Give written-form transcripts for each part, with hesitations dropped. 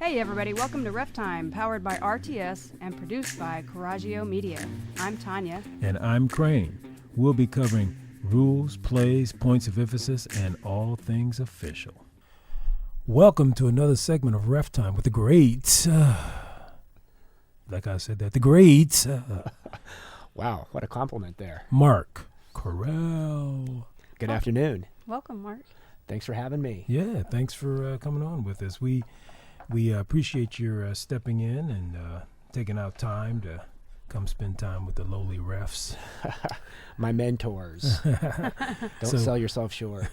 Hey everybody, welcome to RefTime, powered by RTS and produced by Corral Media. I'm Tanya. And I'm Crane. We'll be covering rules, plays, points of emphasis, and all things official. Welcome to another segment of RefTime with the greats. Like I said that, the greats. Wow, what a compliment there. Mark Corral. Good afternoon. Welcome, Mark. Thanks for having me. Yeah, thanks for coming on with us. We appreciate your stepping in and taking out time to come spend time with the lowly refs. My mentors. Don't sell yourself short.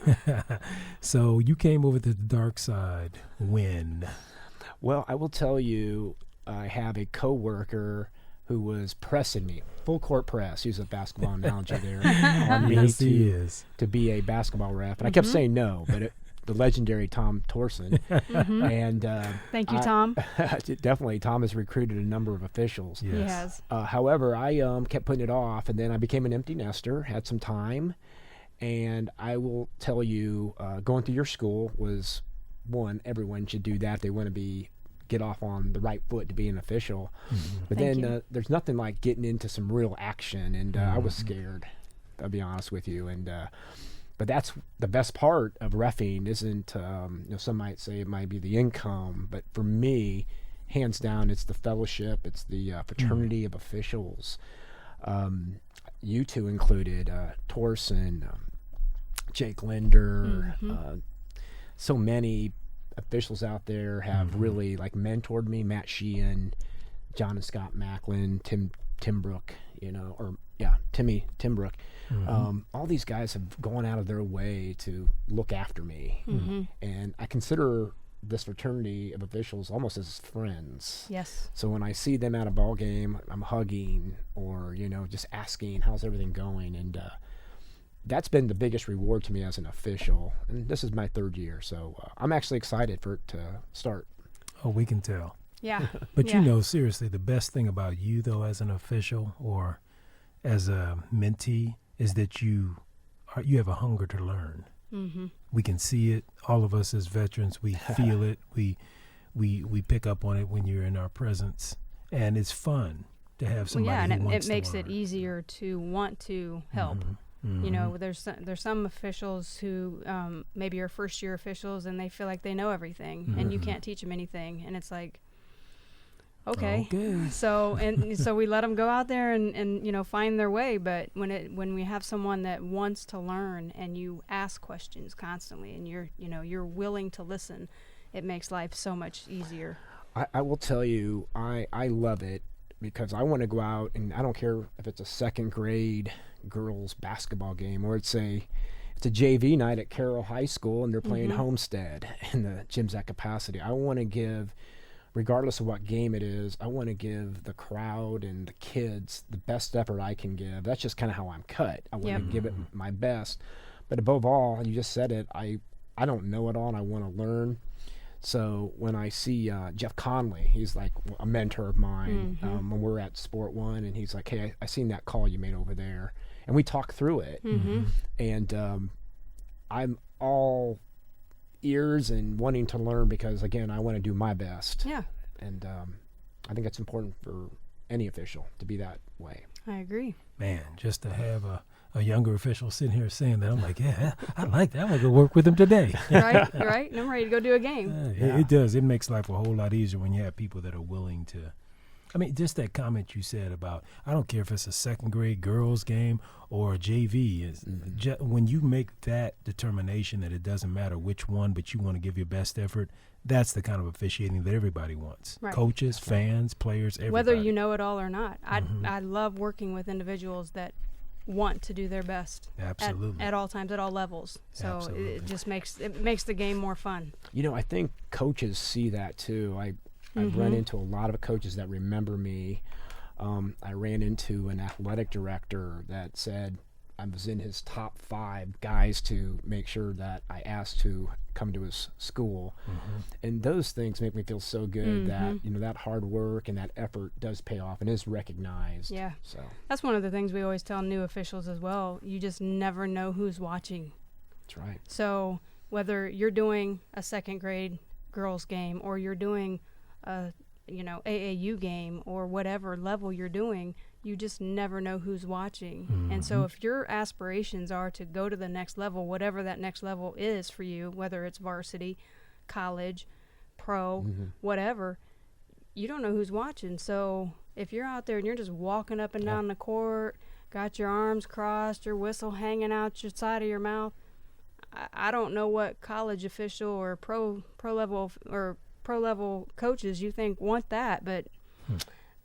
So you came over to the dark side when? Well, I will tell you, I have a coworker who was pressing me, full court press. Use a basketball analogy there. On me Yes, he is. to be a basketball ref. And I kept saying no, but the legendary Tom Torson. And Thank you, Tom. Definitely, Tom has recruited a number of officials. Yes. He has. However, I kept putting it off, and then I became an empty nester, had some time, and I will tell you, going through your school was one. Everyone should do that if they want to get off on the right foot to be an official. But Thank then there's nothing like getting into some real action, and I was scared, I'll be honest with you. And but that's the best part of reffing. Isn't some might say it might be the income, but for me, hands down, it's the fellowship, it's the fraternity of officials. You two included, Torson, Jake Linder, so many officials out there have really like mentored me. Matt Sheehan, John and Scott Macklin, Tim Brook, Tim Brook. All these guys have gone out of their way to look after me, and I consider this fraternity of officials almost as friends. Yes. So when I see them at a ball game, I'm hugging or just asking how's everything going, and that's been the biggest reward to me as an official. And this is my third year, so I'm actually excited for it to start. Oh, we can tell. Yeah. But seriously, the best thing about you, though, as an official or as a mentee, is that you have a hunger to learn. We can see it. All of us as veterans, we feel it. We pick up on it when you're in our presence, and it's fun to have somebody who wants it makes to learn. it easier to want to help. There's some officials who maybe are first year officials and they feel like they know everything, and you can't teach them anything, and it's like, okay. So we let them go out there and find their way. But when we have someone that wants to learn and you ask questions constantly and you're willing to listen, it makes life so much easier. I will tell you, I love it because I want to go out, and I don't care if it's a second grade girls basketball game or it's a JV night at Corral High School and they're playing Homestead and the gym's at capacity. I want to give, regardless of what game it is, I want to give the crowd and the kids the best effort I can give. That's just kind of how I'm cut. I want to give it my best. But above all, you just said it, I don't know it all and I want to learn. So when I see Jeff Conley, he's like a mentor of mine when we're at Sport One, and he's like, hey, I seen that call you made over there. And we talk through it. And I'm all ears and wanting to learn because, again, I want to do my best. Yeah. And I think it's important for any official to be that way. I agree. Man, just to have a younger official sitting here saying that, I'm like, yeah, I like that. I'm going to go work with him today. Right. And I'm ready to go do a game. It does. It makes life a whole lot easier when you have people that are willing to. I mean, just that comment you said about, I don't care if it's a second grade girls game or a JV. When you make that determination that it doesn't matter which one, but you want to give your best effort, that's the kind of officiating that everybody wants. Right. Coaches, fans, players, everybody. Whether you know it all or not. I love working with individuals that want to do their best. Absolutely. At all times, at all levels. So Absolutely. it just makes the game more fun. I think coaches see that too. I've run into a lot of coaches that remember me. I ran into an athletic director that said I was in his top 5 guys to make sure that I asked to come to his school. And those things make me feel so good that, that hard work and that effort does pay off and is recognized. Yeah. So that's one of the things we always tell new officials as well. You just never know who's watching. That's right. So whether you're doing a second grade girls game or you're doing AAU game or whatever level you're doing, you just never know who's watching. Mm-hmm. And so if your aspirations are to go to the next level, whatever that next level is for you, whether it's varsity, college, pro, whatever, you don't know who's watching. So if you're out there and you're just walking up and down the court, got your arms crossed, your whistle hanging out your side of your mouth, I don't know what college official or pro level coaches you think want that, but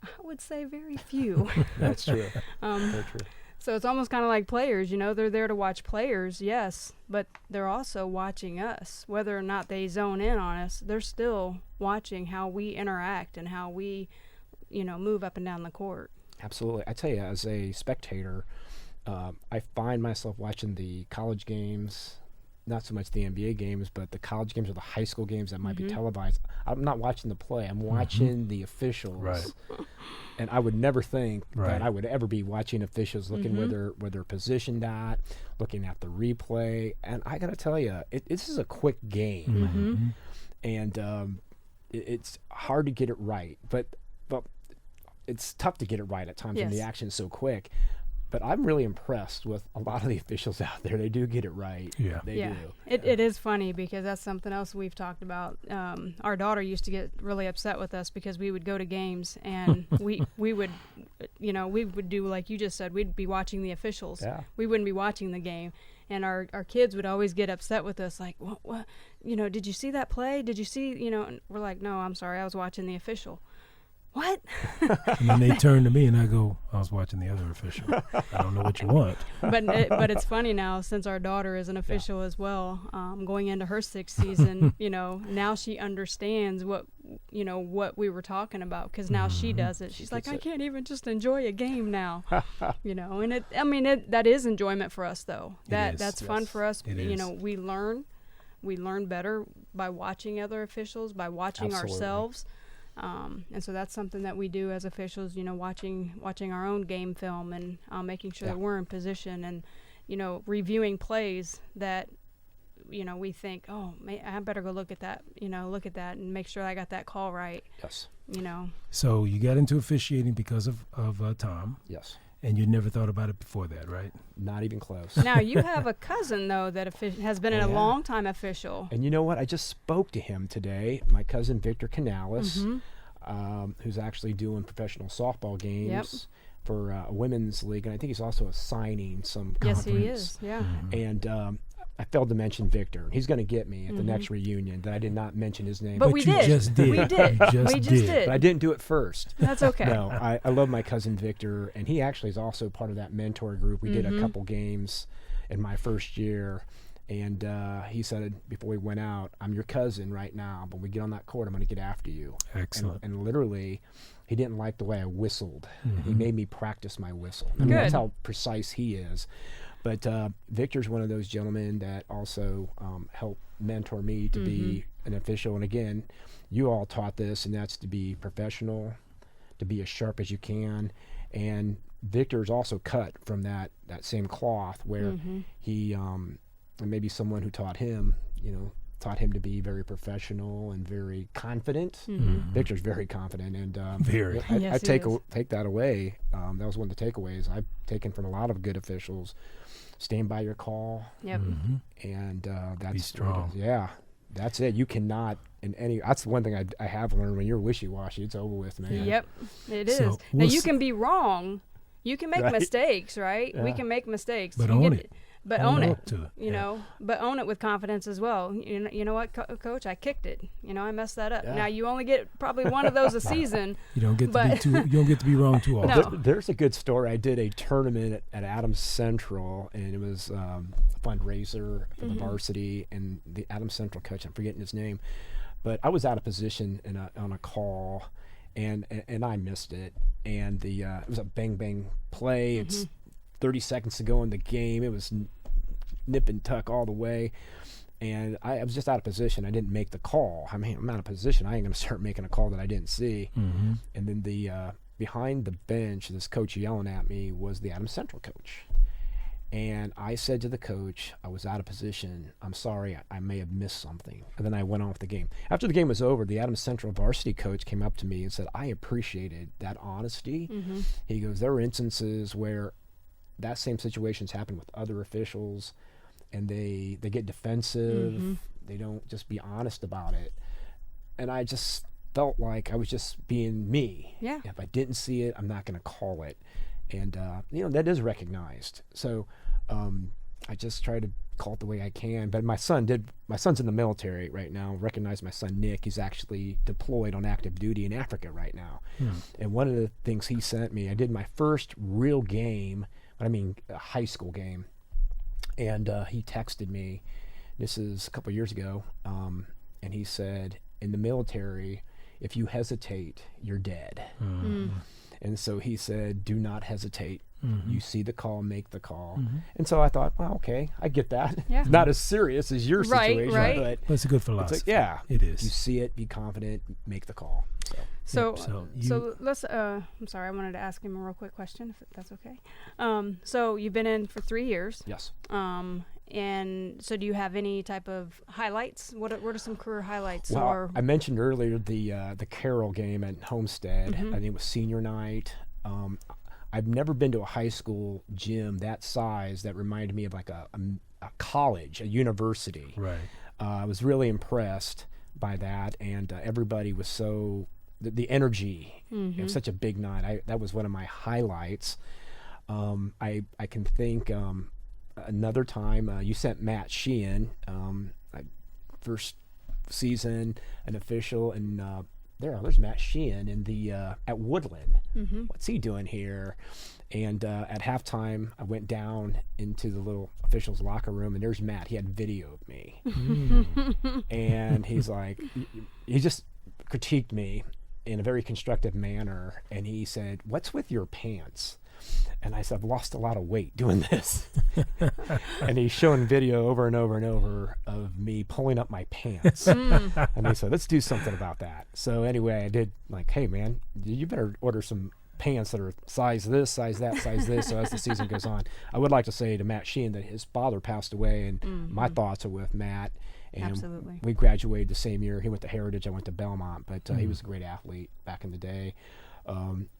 I would say very few. That's true. Very true. So it's almost kind of like players, they're there to watch players, yes, but they're also watching us. Whether or not they zone in on us, they're still watching how we interact and how we, move up and down the court. Absolutely. I tell you, as a spectator, I find myself watching the college games, not so much the NBA games, but the college games or the high school games that might be televised. I'm not watching the play. I'm watching the officials. Right. And I would never think that I would ever be watching officials, looking where they're positioned at, looking at the replay. And I got to tell you, this is a quick game. And it's hard to get it right. But it's tough to get it right at times when the action is so quick. But I'm really impressed with a lot of the officials out there. They do get it right. Yeah. They do. It is funny because that's something else we've talked about. Our daughter used to get really upset with us because we would go to games and we would do like you just said. We'd be watching the officials. Yeah. We wouldn't be watching the game. And our kids would always get upset with us, like, what, did you see that play? Did you see, and we're like, no, I'm sorry, I was watching the official. What? And then they turn to me and I go, I was watching the other official. I don't know what you want. But it's funny now, since our daughter is an official as well, going into her 6th season, now she understands what we were talking about because now she does it. She's like, I can't even just enjoy a game now, and that is enjoyment for us though. That's fun for us. We learn better by watching other officials, by watching ourselves. And so that's something that we do as officials, watching our own game film and making sure that we're in position and, reviewing plays that, we think, I better go look at that and make sure I got that call right. Yes. So you got into officiating because of Tom. Yes. And you never thought about it before that, right? Not even close. Now, you have a cousin, though, that has been a long-time official. And you know what? I just spoke to him today, my cousin Victor Canales, who's actually doing professional softball games for a women's league. And I think he's also assigning some conference. Yes, he is, yeah. And I failed to mention Victor. He's going to get me at the next reunion that I did not mention his name. But we you did. Just did. We did. We just did. But I didn't do it first. That's okay. No, I love my cousin Victor, and he actually is also part of that mentor group. We did a couple games in my first year, and he said before we went out, I'm your cousin right now, but when we get on that court, I'm going to get after you. Excellent. And literally, he didn't like the way I whistled. He made me practice my whistle. I mean, Good. that's how precise he is. But Victor's one of those gentlemen that also helped mentor me to be an official. And again, you all taught this, and that's to be professional, to be as sharp as you can. And Victor's also cut from that same cloth where he, and maybe someone who taught him to be very professional and very confident. Victor's very confident, and very. I take that away. That was one of the takeaways I've taken from a lot of good officials. Stand by your call. Yep. And that's be strong. Yeah, that's it. You cannot that's the one thing I have learned. When you're wishy-washy, it's over with, man. Yep, it is. So Now, you can be wrong. You can make mistakes, right? Yeah. We can make mistakes. But own it. But own it. To it. But own it with confidence as well. You know what, Coach? I kicked it. I messed that up. Yeah. Now you only get probably one of those a season. You don't get to be wrong too often. No. There's a good story. I did a tournament at Adams Central, and it was a fundraiser for the varsity, and the Adams Central coach, I'm forgetting his name, but I was out of position on a call, and I missed it, and it was a bang play. It's 30 seconds to go in the game. It was nip and tuck all the way, and I was just out of position. I didn't make the call. I mean, I'm out of position. I ain't going to start making a call that I didn't see. And then the behind the bench, this coach yelling at me was the Adams Central coach. And I said to the coach, I was out of position. I'm sorry, I may have missed something. And then I went on with the game. After the game was over, the Adams Central varsity coach came up to me and said, I appreciated that honesty. Mm-hmm. He goes, there were instances where that same situation's happened with other officials, and they get defensive. Mm-hmm. They don't just be honest about it. And I just felt like I was just being me. Yeah. If I didn't see it, I'm not going to call it. And, that is recognized. So I just try to call it the way I can. But my son's in the military right now. Recognize my son, Nick. He's actually deployed on active duty in Africa right now. And one of the things he sent me, I did my first real game, a high school game. And he texted me, this is a couple years ago, and he said, in the military, if you hesitate, you're dead. And so he said, do not hesitate. You see the call, make the call. And so I thought, well, okay, I get that. Yeah. Not as serious as your situation, right. But it's a good philosophy. It's like, it is. You see it, be confident, make the call. So So let's. I'm sorry, I wanted to ask him a real quick question, if that's okay. So you've been in for 3 years. Yes. And so do you have any type of highlights? What are some career highlights? Well, I mentioned earlier the Corral game at Homestead. I think it was senior night. I've never been to a high school gym that size that reminded me of like a college, a university. Right. I was really impressed by that, and everybody was so the energy. It was such a big night. That was one of my highlights. I can think another time you sent Matt Sheehan, first season, an official, and there's Matt Sheehan in the at Woodland. What's he doing here? And at halftime, I went down into the little officials' locker room, and there's Matt. He had video of me, and he's like, he just critiqued me in a very constructive manner, and he said, "What's with your pants?" And I said, I've lost a lot of weight doing this. And he's showing video over and over and over of me pulling up my pants. And he said, let's do something about that. So anyway, I did like, hey, man, you better order some pants that are size this, size that, size this. So as the season goes on, I would like to say to Matt Sheehan that his father passed away, and my thoughts are with Matt. And absolutely. We graduated the same year. He went to Heritage. I went to Belmont. But he was a great athlete back in the day.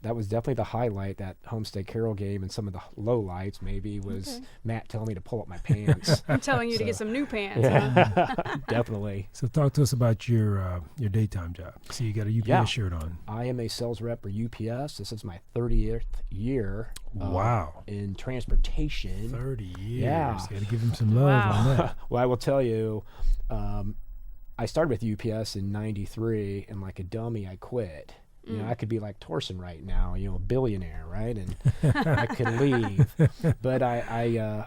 That was definitely the highlight, that Homestead Corral game, and some of the low lights maybe was Matt telling me to pull up my pants. I'm telling you to get some new pants. Yeah. Huh? Definitely. So talk to us about your daytime job. So you got a UPS shirt on. I am a sales rep for UPS. This is my 30th year. Wow. In transportation. 30 years. Yeah. You got to give him some love on that. Well, I will tell you, I started with UPS in '93, and like a dummy, I quit. You know, I could be like Torsen right now, a billionaire, right? And I could leave. But I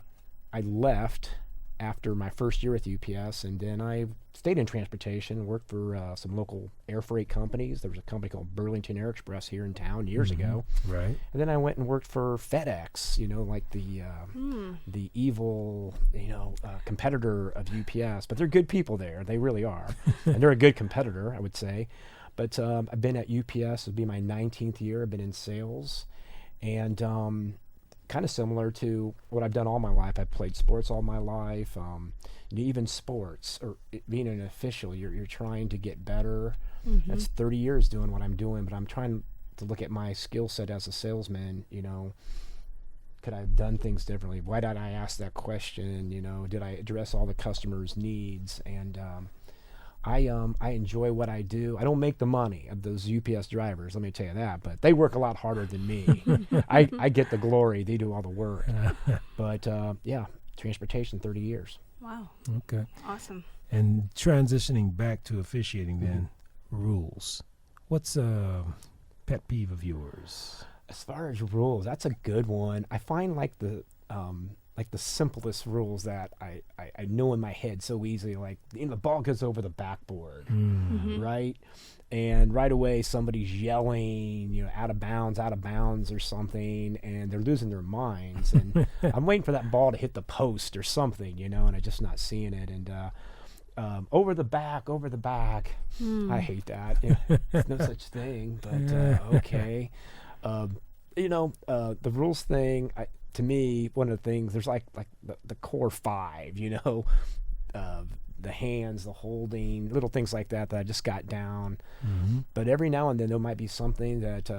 left after my first year with UPS, and then I stayed in transportation, worked for some local air freight companies. There was a company called Burlington Air Express here in town years ago. Right. And then I went and worked for FedEx, like the evil, competitor of UPS. But they're good people there. They really are. And they're a good competitor, I would say. But I've been at UPS. It'll be my 19th year. I've been in sales. And kind of similar to what I've done all my life. I've played sports all my life. Even sports, or being an official, you're trying to get better. That's 30 years doing what I'm doing. But I'm trying to look at my skill set as a salesman. Could I have done things differently? Why did I ask that question? Did I address all the customers' needs? And I enjoy what I do. I don't make the money of those UPS drivers, let me tell you that, but they work a lot harder than me. I get the glory. They do all the work. But, transportation, 30 years. Wow. Okay. Awesome. And transitioning back to officiating then, rules. What's a pet peeve of yours? As far as rules, that's a good one. I find like the simplest rules that I know in my head so easily, like the ball goes over the backboard, right? And right away somebody's yelling, out of bounds or something, and they're losing their minds. And I'm waiting for that ball to hit the post or something, and I'm just not seeing it. And over the back. I hate that. There's no such thing, but okay. The rules thing, to me, one of the things, there's like the core five, the hands, the holding, little things like that I just got down. But every now and then there might be something that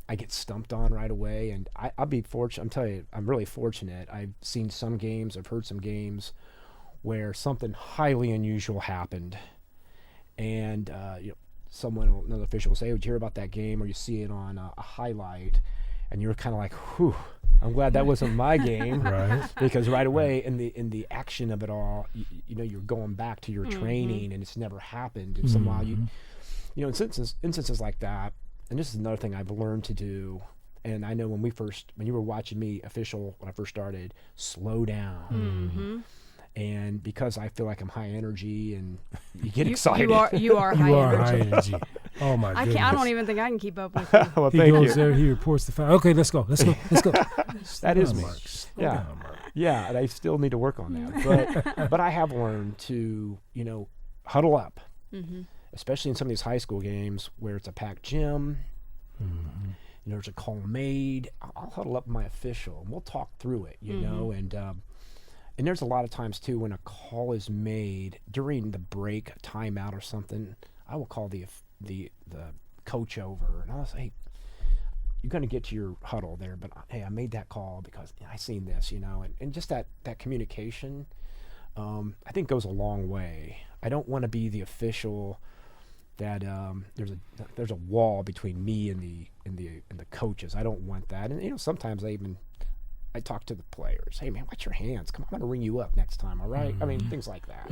I get stumped on right away, and I'll be fortunate. I'm telling you, I'm really fortunate. I've seen some games, I've heard some games where something highly unusual happened, and another official will say, "Oh, did you hear about that game?" Or you see it on a highlight, and you're kind of like, "Whew, I'm glad that wasn't my game," Right. Because right away in the action of it all, you're going back to your training, and it's never happened. And somehow instances like that. And this is another thing I've learned to do. And I know when you were watching me official when I first started, slow down. And because I feel like I'm high energy and you get excited. You are high energy. Oh my goodness. I don't even think I can keep up with you. Well, he thank goes you. there, he reports the foul. Okay, let's go. That is me. Yeah. Yeah, and I still need to work on that. But I have learned to, huddle up, especially in some of these high school games where it's a packed gym. There's a call made. I'll huddle up with my official, and we'll talk through it, and there's a lot of times, too, when a call is made during the break, timeout or something, I will call the coach over, and I'll say, "Hey, you're going to get to your huddle there, but, hey, I made that call because I seen this," and just that communication, I think goes a long way. I don't want to be the official that there's a wall between me and the coaches. I don't want that. And sometimes I talk to the players. "Hey man, watch your hands. Come on, I'm gonna ring you up next time. All right?" I mean, things like that.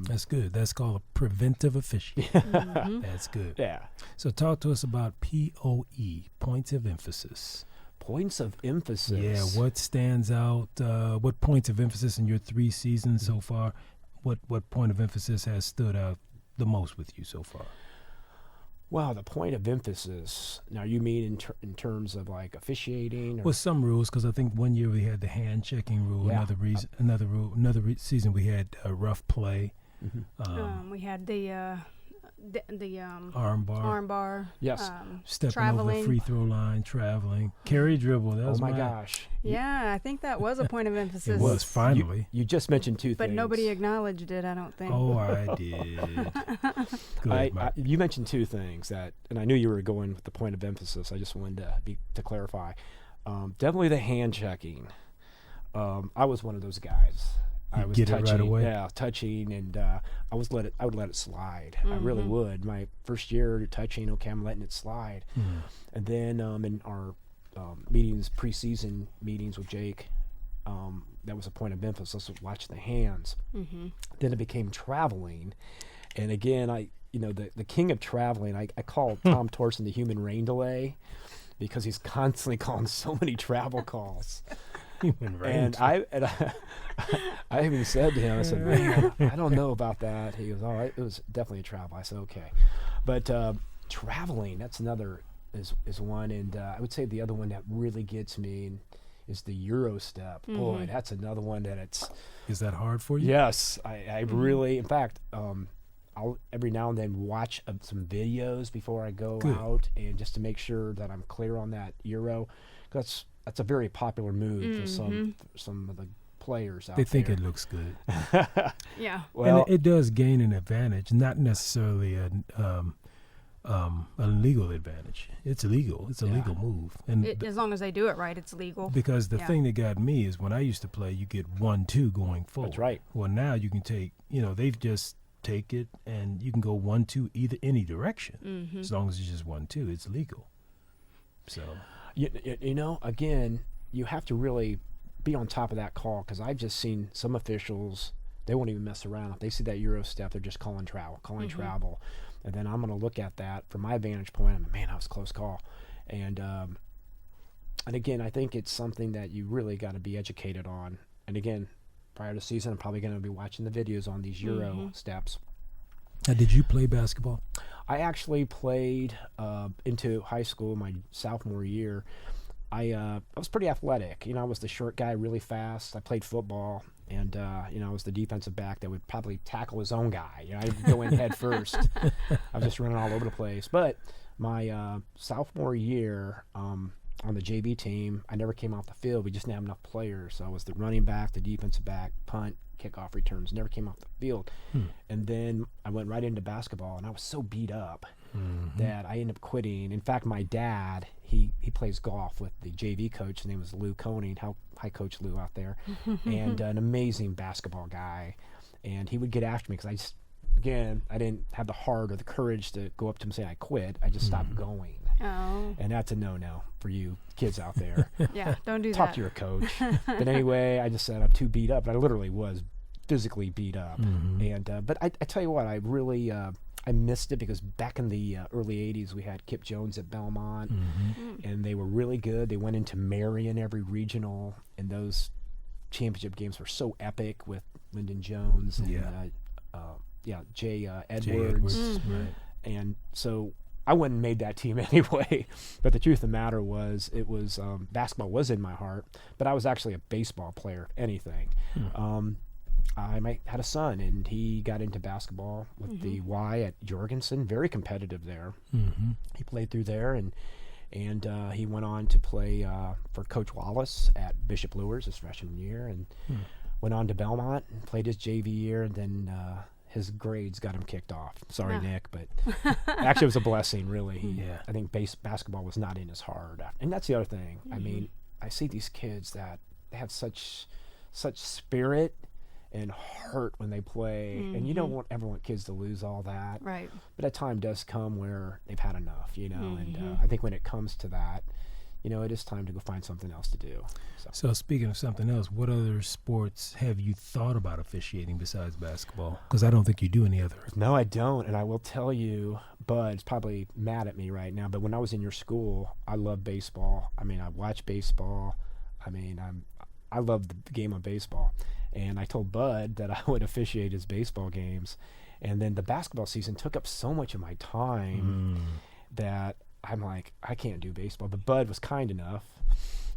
That's good. That's called a preventive officiating. That's good. Yeah. So talk to us about POE, points of emphasis. Points of emphasis. Yeah. What stands out? What points of emphasis in your 3 seasons so far? What point of emphasis has stood out the most with you so far? Wow, the point of emphasis. Now, you mean in terms of like officiating? Well, some rules, because I think one year we had the hand checking rule. Yeah. Another season we had a rough play. We had the arm bar. Yes. Stepping traveling. over the free throw line, traveling, carry dribble. That was my gosh. Yeah, I think that was a point of emphasis. It was finally. You just mentioned 2 things. But nobody acknowledged it, I don't think. Oh, I did. Good, you mentioned 2 things and I knew you were going with the point of emphasis. I just wanted to clarify. Definitely the hand checking. I was one of those guys. I was get touching, it right away. Yeah, touching, and I would let it slide. I really would. My first year touching, okay, I'm letting it slide. And then in our preseason meetings with Jake, that was a point of emphasis. Watch the hands. Then it became traveling, and again, the king of traveling. I call Tom Torson the human rain delay because he's constantly calling so many travel calls. And I even said to him, I said, "Man, I don't know about that." He goes, "All right, it was definitely a travel." I said, "Okay," but traveling, that's another is one, and I would say the other one that really gets me is the Euro step. Boy, that's another one that it's. Is that hard for you? Yes, I really. In fact, I'll every now and then watch some videos before I go out, and just to make sure that I'm clear on that Euro. That's a very popular move for some of the players out there. They think it looks good. Yeah. Well, and it does gain an advantage, not necessarily a legal advantage. It's illegal. It's a legal move. And as long as they do it right, it's legal. Because the thing that got me is when I used to play, you get 1-2 going forward. That's right. Well, now you can take, they've just take it and you can go 1-2 any direction. As long as it's just 1-2, it's legal. So... again, you have to really be on top of that call, because I've just seen some officials, they won't even mess around. If they see that Euro step, they're just calling travel. And then I'm going to look at that from my vantage point. I'm like, man, that was a close call. And again, I think it's something that you really got to be educated on. And again, prior to the season, I'm probably going to be watching the videos on these Euro steps. Now, did you play basketball? I actually played into high school my sophomore year. I was pretty athletic. I was the short guy, really fast. I played football, and I was the defensive back that would probably tackle his own guy. I'd go in head first. I was just running all over the place. But my sophomore year, on the JV team, I never came off the field. We just didn't have enough players. So I was the running back, the defensive back, punt, kickoff returns, never came off the field. And then I went right into basketball, and I was so beat up that I ended up quitting. In fact, my dad, he plays golf with the JV coach. His name was Lou Koenig. Hi, Coach Lou out there. And an amazing basketball guy. And he would get after me because I didn't have the heart or the courage to go up to him and say I quit. I just stopped going. Oh. And that's a no-no for you kids out there. Yeah, don't do Talk that. to your coach. But anyway, I just said I'm too beat up. And I literally was physically beat up. And but I tell you what, I really I missed it because back in the early 80s, we had Kip Jones at Belmont, and they were really good. They went into Marion every regional, and those championship games were so epic with Lyndon Jones and Jay Edwards. Right. And so I went and made that team anyway. But the truth of the matter was, it was basketball was in my heart, but I was actually a baseball player, if anything. I had a son, and he got into basketball with the Y at Jorgensen, very competitive there. He played through there, and he went on to play for Coach Wallace at Bishop Lures his freshman year, and went on to Belmont and played his JV year, and then his grades got him kicked off. Sorry, Nick, but actually it was a blessing, really. I think basketball was not in his heart. And that's the other thing. I mean, I see these kids that have such spirit and heart when they play, and you don't ever want kids to lose all that. Right. But a time does come where they've had enough, and I think when it comes to that, it is time to go find something else to do. So speaking of something else, what other sports have you thought about officiating besides basketball? Because I don't think you do any other. No, I don't, and I will tell you, Bud's probably mad at me right now, but when I was in your school, I loved baseball. I mean, I watched baseball. I mean, I love the game of baseball. And I told Bud that I would officiate his baseball games. And then the basketball season took up so much of my time that I'm like, I can't do baseball. But Bud was kind enough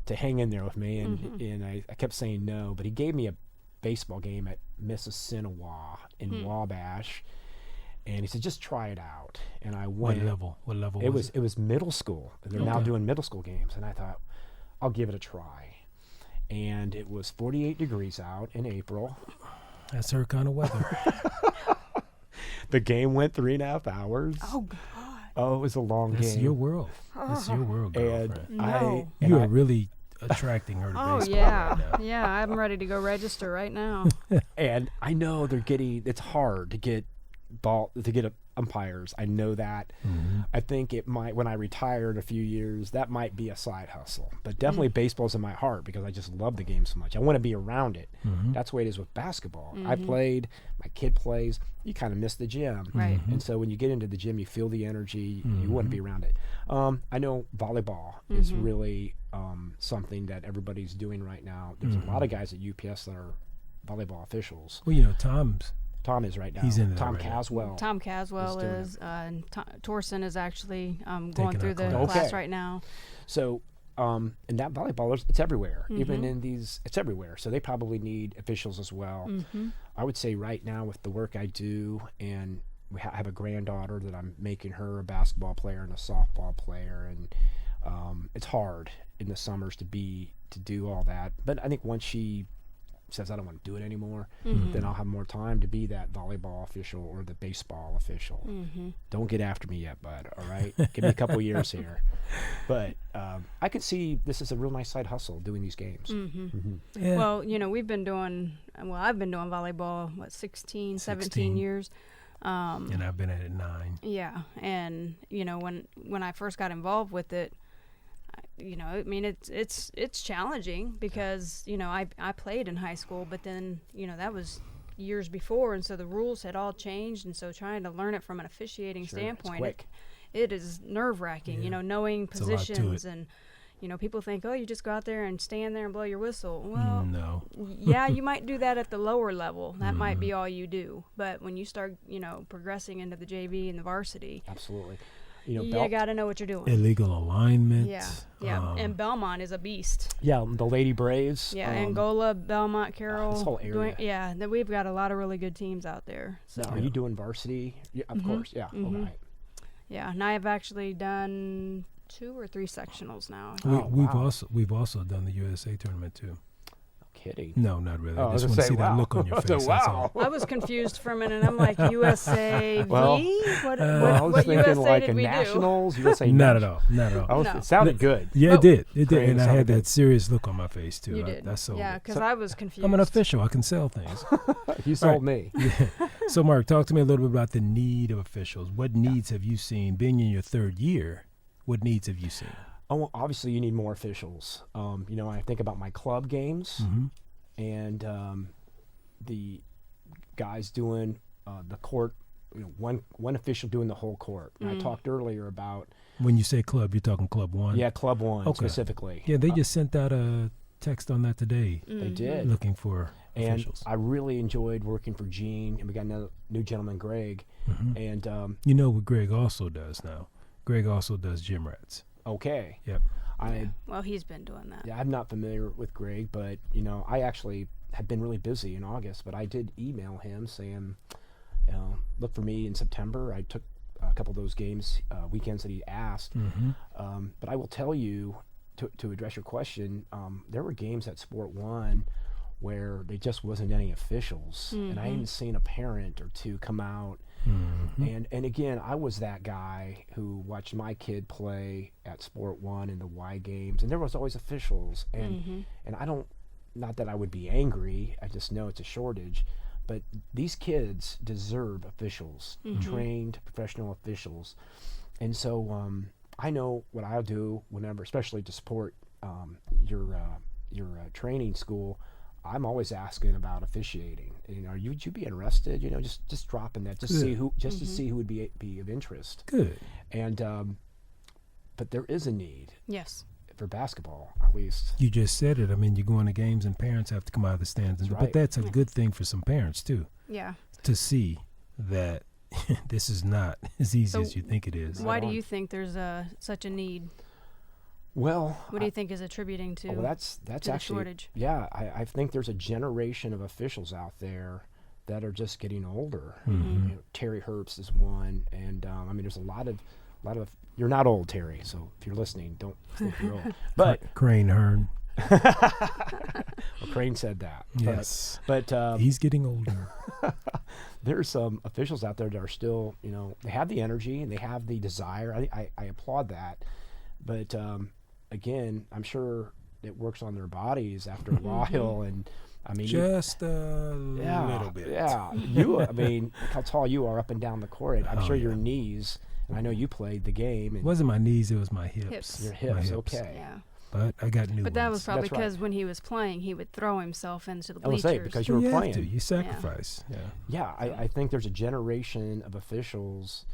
to hang in there with me. And I kept saying no. But he gave me a baseball game at Mississinawa in Wabash. And he said, just try it out. And I went. What level it was it? It was middle school. They're now doing middle school games. And I thought, I'll give it a try. And it was 48 degrees out in April. That's her kind of weather. The game went 3.5 hours. Oh, God. Oh, it was a long game. That's your world. That's your world, girlfriend. No. You are really attracting her to baseball. Oh, yeah. Right now. Yeah, I'm ready to go register right now. And I know it's hard to get umpires. I know that. I think it might, when I retire in a few years, that might be a side hustle. But definitely baseball's in my heart because I just love the game so much. I want to be around it. That's the way it is with basketball. I played, my kid plays, you kind of miss the gym. Right. And so when you get into the gym, you feel the energy, you want to be around it. I know volleyball is really something that everybody's doing right now. There's a lot of guys at UPS that are volleyball officials. Well, Tom is right now. He's in there Tom right now. Caswell. Tom Caswell is, and Torsen is actually going Taking through our the class. class right now. So, and that volleyball, it's everywhere. Even in these, it's everywhere. So they probably need officials as well. I would say right now with the work I do, and we have a granddaughter that I'm making her a basketball player and a softball player, and it's hard in the summers to do all that. But I think once she says I don't want to do it anymore, then I'll have more time to be that volleyball official or the baseball official. Don't get after me yet, Bud, all right? Give me a couple years here. But I could see this is a real nice side hustle, doing these games. Yeah. Well, I've been doing volleyball, 16, 17 years. And I've been at it 9. Yeah, and, when I first got involved with it, it's challenging because, I played in high school, but then, that was years before, and so the rules had all changed, and so trying to learn it from an officiating standpoint, it is nerve-wracking, knowing positions, and, people think, oh, you just go out there and stand there and blow your whistle. Well, no. Yeah, you might do that at the lower level. That might be all you do, but when you start, progressing into the JV and the varsity. Absolutely. You got to know what you're doing. Illegal alignment. Yeah. And Belmont is a beast. Yeah, the Lady Braves. Yeah, Angola, Belmont, Carroll. This whole area. We've got a lot of really good teams out there. So. Are you doing varsity? Yeah, of course, yeah. Okay. Yeah, and I have actually done 2 or 3 sectionals now. We've also done the USA tournament too. Kidding. No, not really. Oh, I just want to see that look on your face. That's all. I was confused for a minute. I'm like, USA V? Well, What I was thinking USA like did a we nationals. USA Not at all. Not at all. No. It sounded good. Yeah, it did. It did. Great, And I sounded had good. that serious look on my face too. You did. That's so. Yeah, because I was confused. I'm an official. I can sell things. You sold me. Yeah. So, Mark, talk to me a little bit about the need of officials. What needs have you seen? Being in your 3rd year, what needs have you seen? Oh, well, obviously, you need more officials. I think about my club games. Mm-hmm. And the guys doing the court, one official doing the whole court. And I talked earlier about When you say club, you're talking Club 1? Yeah, Club 1 Okay. specifically. Yeah, they just sent out a text on that today. They did. Looking for And officials. I really enjoyed working for Gene, and we got another new gentleman, Greg. Mm-hmm. And You know what Greg also does now? Greg also does gym rats. okay, Yep. Well, he's been doing that. I'm not familiar with Greg, but I actually have been really busy in August, but I did email him saying, look for me in September. I took a couple of those games, weekends that he asked. Mm-hmm. But I will tell you, to address your question, there were games at Sport 1 where there just wasn't any officials, and I hadn't seen a parent or two come out. Mm-hmm. And again, I was that guy who watched my kid play at Sport 1 in the Y games, and there was always officials. And I don't, not that I would be angry, I just know it's a shortage, but these kids deserve officials, trained professional officials. And so I know what I'll do whenever, especially to support your training school. I'm always asking about officiating. Would you be interested? Just dropping that, just see who, to see who would be of interest. Good. And but there is a need. Yes. For basketball, at least. You just said it. I mean, you're going to games and parents have to come out of the stands. That's But right. that's a good thing for some parents, too, Yeah. to see that this is not as easy So as you think it is. Why do you think there's such a need? Well, What do you think is attributing to? well, that's the actually shortage? Yeah, I think there's a generation of officials out there that are just getting older. Mm-hmm. Terry Herbst is one, and there's a lot of. You're not old, Terry, so if you're listening, don't think you're old. But Crane Hearn. well, Crane said that. Yes. But He's getting older. there's some officials out there that are still, they have the energy and they have the desire. I applaud that. But again, I'm sure it works on their bodies after a while. And Just a little bit. Yeah. Look how tall you are up and down the court. I'm sure your knees, and I know you played the game. It And wasn't my knees, it was my hips. Hips. your My hips, hips. okay. Yeah. But I got new But that ones. was probably That's right. because when he was playing, he would throw himself into the I would bleachers. say, because you were you playing. have to. You sacrifice. Yeah. Yeah, I think there's a generation of officials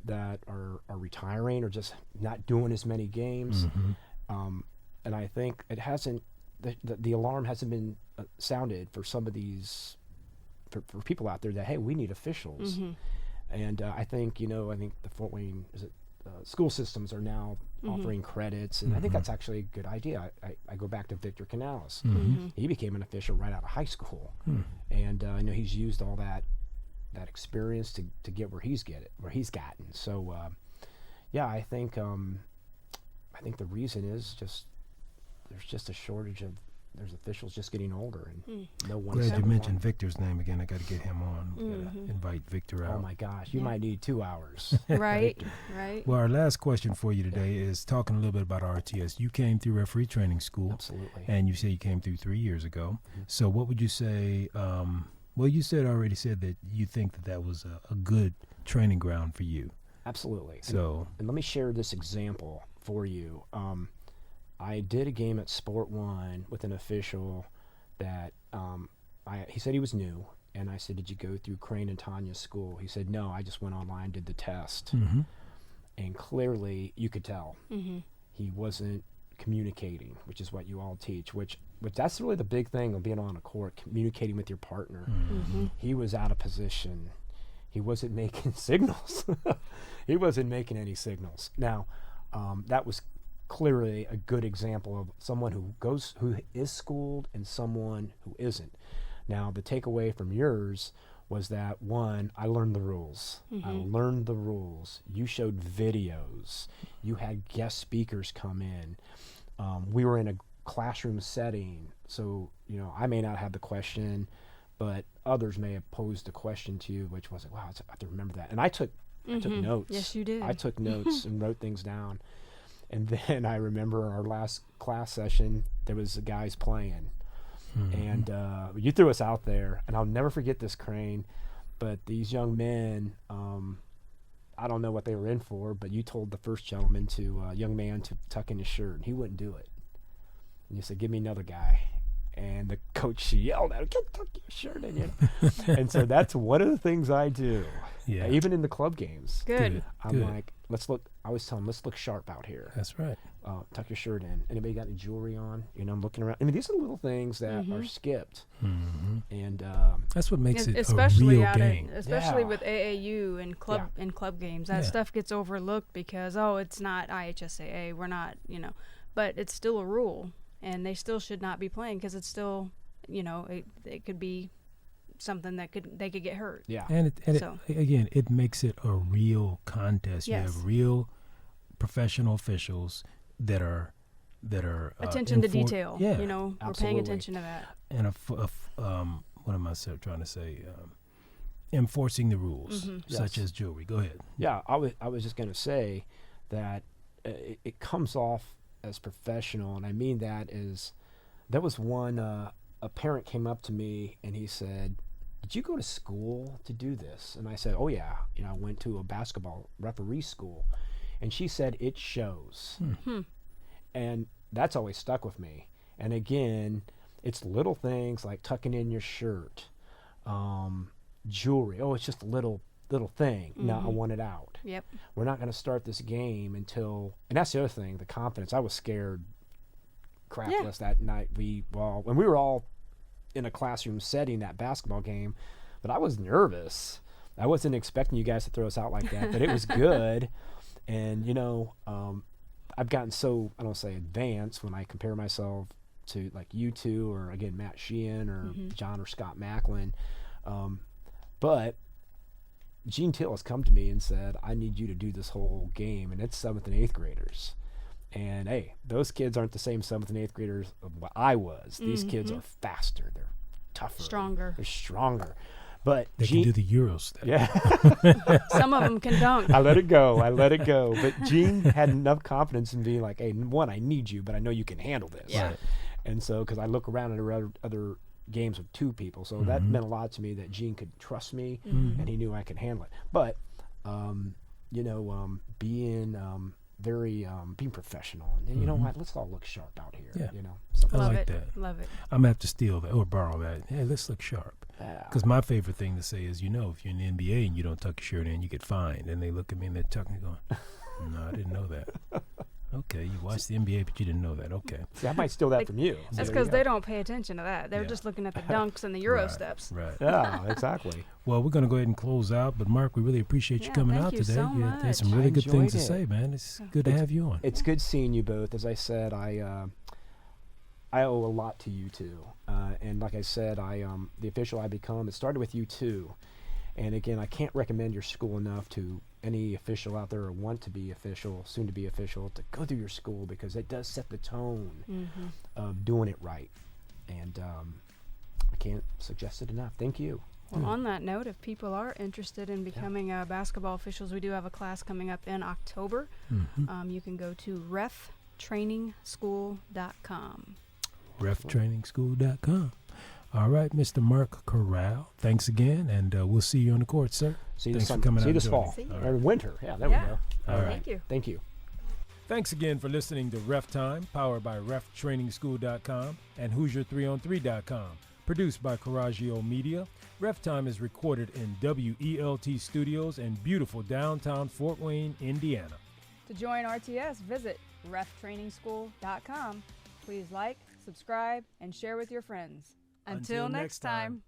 that are retiring or just not doing as many games. Mm-hmm. And I think it hasn't, the alarm hasn't been sounded for some of these, for people out there that, hey, we need officials. And I think the Fort Wayne school systems are now offering credits, and I think that's actually a good idea. I go back to Victor Canales. He became an official right out of high school, and I know he's used all that experience to get where he's gotten. So I think the reason is just there's just a shortage of there's officials just getting older, and no one. Glad you mentioned Victor's name again. I got to get him on. We gotta invite Victor out. Oh my gosh, you might need 2 hours. Right. Well, our last question for you today is talking a little bit about RTS. You came through referee training school. Absolutely. And you say you came through 3 years ago. So what would you say? Well, you already said that you think that was a good training ground for you. Absolutely. So, and let me share this example for you. I did a game at Sport 1 with an official that he said he was new, and I said, did you go through Crane and Tanya's school? He said, no, I just went online, did the test. And clearly you could tell he wasn't communicating, which is what you all teach, which that's really the big thing of being on a court, communicating with your partner. He was out of position. He wasn't making signals. He wasn't making any signals. Now, that was clearly a good example of someone who is schooled and someone who isn't. Now, the takeaway from yours was that, one, I learned the rules. I learned the rules. You showed videos. You had guest speakers come in. We were in a classroom setting, so, you know, I may not have the question, but others may have posed a question to you, which was like, wow, I have to remember that. And I took notes. Yes, you did. I took notes and wrote things down. And then I remember our last class session, there was guys playing. And you threw us out there, and I'll never forget this, Crane, but these young men, I don't know what they were in for, but you told the first young man to tuck in his shirt, and he wouldn't do it. And you said, give me another guy. And the coach yelled at him, tuck your shirt in, you know? And so that's one of the things I do. Yeah. Even in the club games. Good. I'm like, I always tell them, let's look sharp out here. That's right. Tuck your shirt in. Anybody got any jewelry on? You know, I'm looking around. I mean, these are little things that are skipped. And that's what makes it especially a real game. Especially with AAU and club games. That stuff gets overlooked because, it's not IHSAA. We're not, you know. But it's still a rule. And they still should not be playing because it's still, you know, it could be something that they could get hurt. Yeah. And it makes it a real contest. Yes. You have real professional officials that are attention to detail. Yeah, you know, absolutely. We're paying attention to that. And what am I trying to say? Enforcing the rules, such as jewelry. Go ahead. Yeah, I was just going to say that it comes off as professional, and I mean that is, there was one, a parent came up to me and he said, did you go to school to do this? And I said, oh yeah, you know, I went to a basketball referee school. And she said, it shows. And that's always stuck with me. And again, it's little things like tucking in your shirt, jewelry. Oh, it's just a little thing. No, I want it out. Yep. We're not going to start this game until, and that's the other thing, the confidence. I was scared crapless that night. When we were all in a classroom setting, that basketball game, but I was nervous. I wasn't expecting you guys to throw us out like that, but it was good. And, you know, I've gotten so, I don't say advanced when I compare myself to like you two or, again, Matt Sheehan or John or Scott Macklin. But Gene Till has come to me and said, I need you to do this whole game. And it's 7th and 8th graders. And, hey, those kids aren't the same 7th and 8th graders of what I was. These kids are faster. They're tougher. They're stronger. But they can do the Euro step. Yeah. Some of them can dunk. I let it go. But Gene had enough confidence in being like, hey, one, I need you, but I know you can handle this. Yeah. Right. And so, because I look around at other games with 2 people, so that meant a lot to me that Gene could trust me and he knew I could handle it. But, you know, being professional. And you know what? Let's all look sharp out here. Yeah. You know, I like that. Love it. I'm gonna have to steal that or borrow that. Hey, let's look sharp. Because my favorite thing to say is, you know, if you're in the NBA and you don't tuck your shirt in, you get fined. And they look at me and they're tucking and going, no, I didn't know that. Okay, you watched the NBA, but you didn't know that. Okay. See, I might steal that from you. That's because they don't pay attention to that. They're just looking at the dunks and the Euro steps. Right. Yeah, exactly. Well, we're going to go ahead and close out. But, Mark, we really appreciate you coming out today. So much. There's some really good things to say, man. It's good to have you on. It's good seeing you both. As I said, I owe a lot to you two. And like I said, the official I become, it started with you two. And again, I can't recommend your school enough to any official out there or want to be official, soon to be official, to go through your school, because it does set the tone of doing it right. And I can't suggest it enough. Thank you. Well, on that note, if people are interested in becoming basketball officials, we do have a class coming up in October. You can go to RefTrainingschool.com. RefTrainingschool.com. All right, Mr. Mark Corral, thanks again, and we'll see you on the court, sir. Thanks for coming out. See you this fall. Or winter. Yeah, there we go. All right. Thank you. Thanks again for listening to RefTime, powered by RefTrainingschool.com and Hoosier3on3.com. Produced by Corraggio Media, RefTime is recorded in WELT Studios in beautiful downtown Fort Wayne, Indiana. To join RTS, visit RefTrainingschool.com. Please like, subscribe, and share with your friends. Until next time.